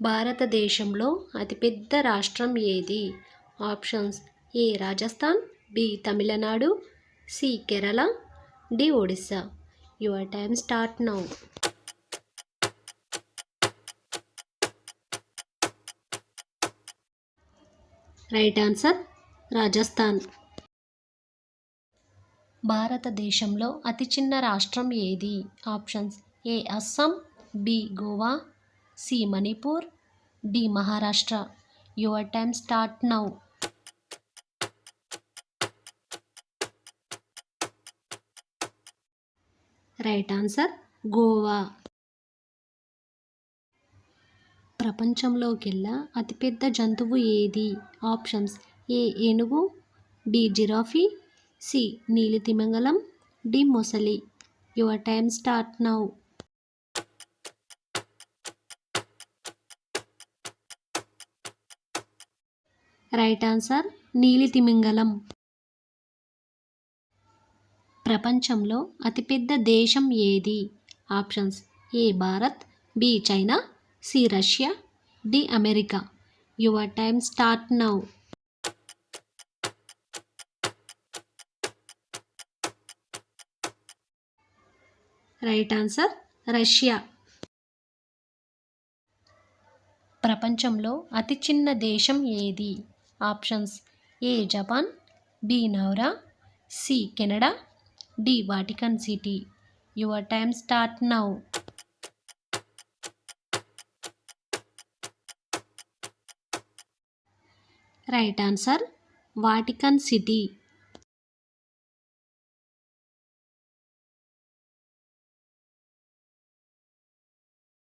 భారతదేశంలో అతిపెద్ద రాష్ట్రం ఏది? Options: A Rajasthan, B Tamil Nadu, C Kerala, D Odisha. Your time start now. Right answer Rajasthan. భారతదేశంలో అతి చిన్న రాష్ట్రం ఏది? Options: A Assam, B Goa, C Manipur, D Maharashtra. Your time start now. Right answer Goa. ప్రపంచంలోకెల్లా అతిపెద్ద జంతువు ఏది? ఆప్షన్స్: ఏ ఏనుగు, బి జిరాఫీ, సి నీలితిమింగలం, డి మొసలి. Your time start now. Right answer నీలితిమింగలం. ప్రపంచంలో అతిపెద్ద దేశం ఏది? Options: A Bharat, B China, C Russia, D America. Your time start now. Right answer Russia. ప్రపంచంలో అతి చిన్న దేశం ఏది? Options: A Japan, B Nauru, C Canada, D Vatican City. Your time start now. Right answer Vatican city.